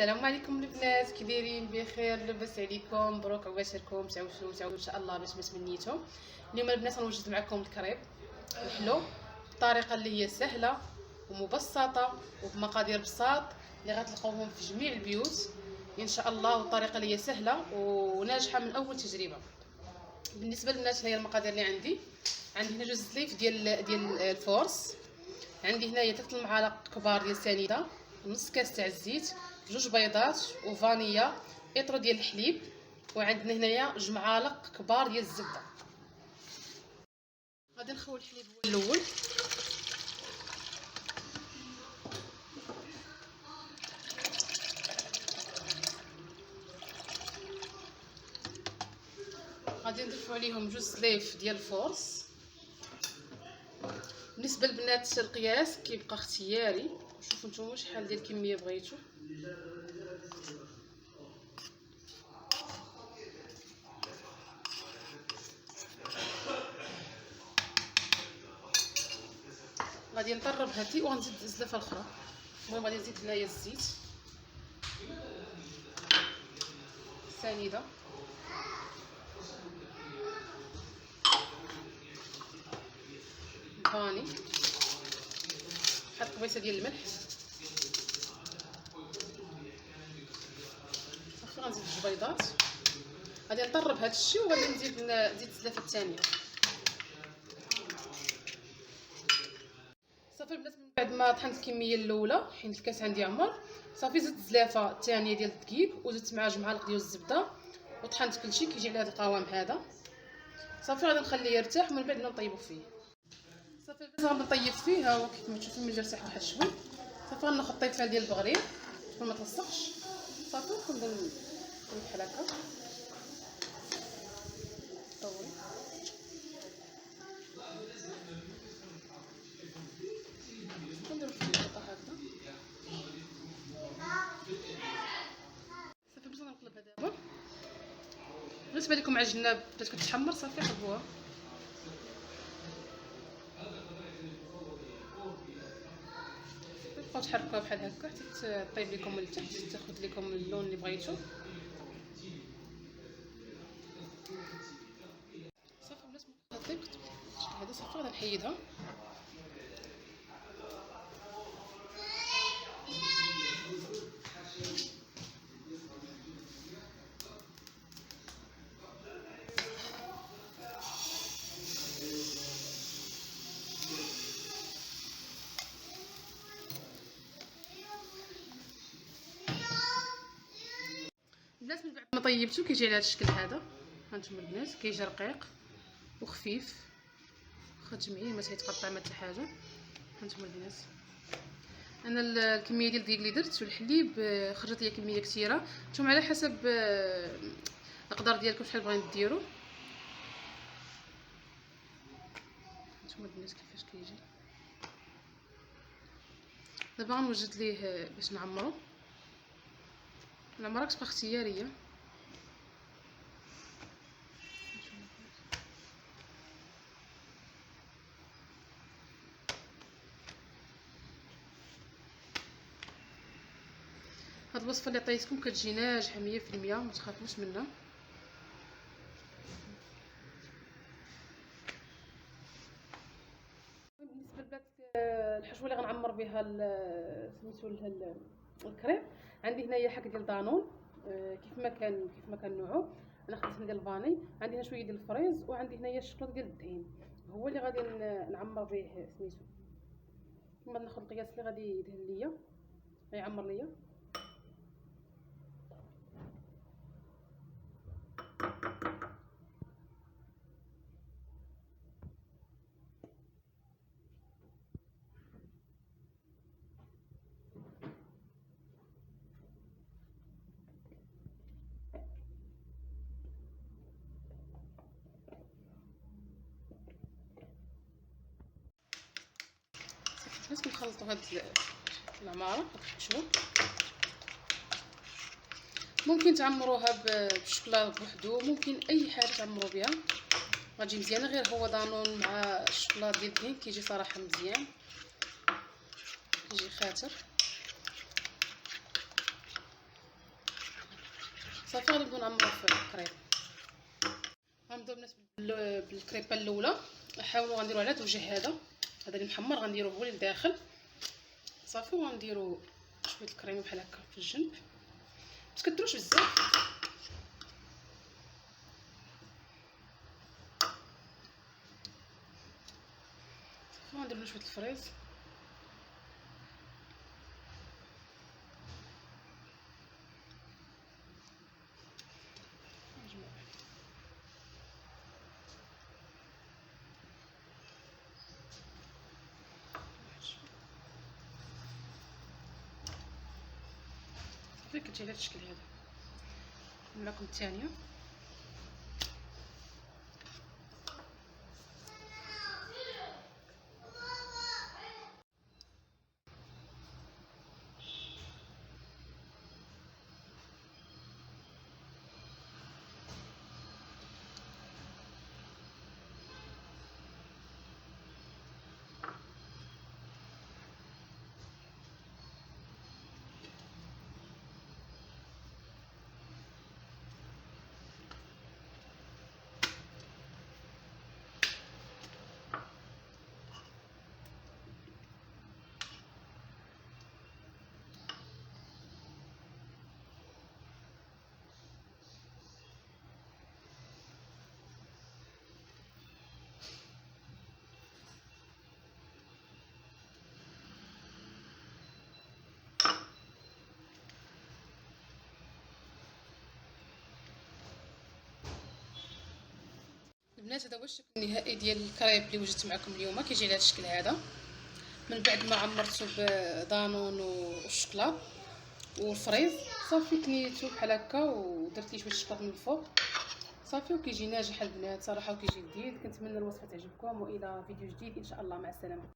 السلام عليكم البنات، كي دايرين؟ بخير، لاباس عليكم؟ مبروك عواشركم، تعاودوا ان شاء الله باش ما تمنيتو. اليوم البنات غنوجد معكم الكريب الحلو بطريقه اللي هي سهله ومبسطه وبمقادير بساط اللي غتلقاوهم في جميع البيوت ان شاء الله، والطريقه اللي هي سهله وناجحه من اول تجربه. بالنسبه للبنات هي المقادير اللي عندي هنا جوج سليف ديال الفورس، عندي هنايا 3 المعالق كبار ديال سنيده، نص كاس تاع الزيت، 2 بيضات وفانيلا، اطرو ديال الحليب، وعندنا هنايا 2 معالق كبار ديال الزبده. غادي نخوي الحليب هو الاول، غادي نضيفوا عليهم 2 سليف ديال الفورس. بالنسبه للبنات القياس كيبقى اختياري، شوفوا نتوما شحال ديال الكميه بغيتو. غادي نطرب هاتي وغنزيد الزلافه الاخرى. المهم غادي نزيد هنايا الزيت، سنيده، فاني، حط قبيصه ديال الملح، صافي غنزيد 2 بيضات. غادي نطرب هذا الشيء وغادي نزيد الزلافه الثانيه. صافي البنات من بعد ما طحنت الكميه الاولى حيت الكاس عندي عمر، صافي زدت الزلافه الثانيه ديال الدقيق وزدت معها 2 معالق ديال الزبده وطحنت كلشي كيجي على هذا القوام هذا. صافي غادي نخليه يرتاح ومن بعد نطيبو فيه. صافي البنات غادي نطيب فيه، ها هو كيف ما تشوفوا ملي ارتاح واحد شوي. صافي غناخذ طيفه ديال البغرير باش ما تلصقش، صافي ونبدا بحال هكا طوي. نديرو فيه الخلطه هكذا. صافي باش نقلبها دابا. بالنسبه لكم عجينه بدات كتحمر صافي قلبوها. تبقاو تحركوها بحال هكا حتى طيب لكم من التحت، تاخذ لكم اللون اللي بغيتو. صافي البنات طيب هذا صافي غادي نحيدها. البنات من بعد ما طيبتو كيجي على هذا الشكل هذا، هانتوما البنات كيجي رقيق وخفيف، واخا تجمعيه ما تيتقطع ما حتى حاجه. هانتوما البنات انا الكميه ديال الدقيق اللي درت والحليب خرجت لي كميه كثيره، نتوما على حسب القدر ديالكم شحال بغيتو ديروا. هانتوما البنات كيفاش كيجي. دابا غنوجد ليه باش نعمرو. العمره كتبقى اختياريه. هاد الوصفه اللي عطيتكم كتجي ناجحه 100%، ما تخافوش منها. بالنسبه للبنات الحشوه اللي غنعمر بها سميتو الكريب، عندي هنايا حك ديال دانون كيف ما كان نوعو. انا خديت هنا ديال الفاني، عندي هنا شويه ديال الفريز، وعندي هنايا الشكلاط ديال الدهين هو اللي غادي نعمر به سميتو. ثم ناخذ القياس اللي غادي يدهن ليا غيعمر ليا. باش كنخلطوا هاد العماره الحشوه. ممكن تعمروها بالشوكولا بوحدو، ممكن اي حاجه تعمروا بها غتجي مزيانه، غير هو دانون مع الشوكولا ديال الدهين كيجي صراحه مزيان، كيجي خاطر. صافي غادي نبداو نعمرو في الكريب. غنبداو البنات بالكريبه الاولى. نحاولوا غنديرو على هذا الوجه هذا اللي محمر، غنديروه هو للداخل صافي. وغنديرو شويه الكريمه بحال هكا في الجنب، بس كديروش بزاف. صافي غندير شويه الفريز. صافي كتجي على هذا الشكل هذا. معكم الثانيه. البنات هذا هو الشكل النهائي ديال الكريب اللي وجدت معكم اليوم. كيجي على هذا الشكل هذا من بعد ما عمرته بدانون والشوكولا والفريز. صافي كنيتو بحال هكا ودرت ليه شويه الشوكولا من الفوق صافي. وكيجي ناجح البنات صراحه وكيجي لذيذ. كنتمنى الوصفه تعجبكم، والى فيديو جديد ان شاء الله. مع السلامه.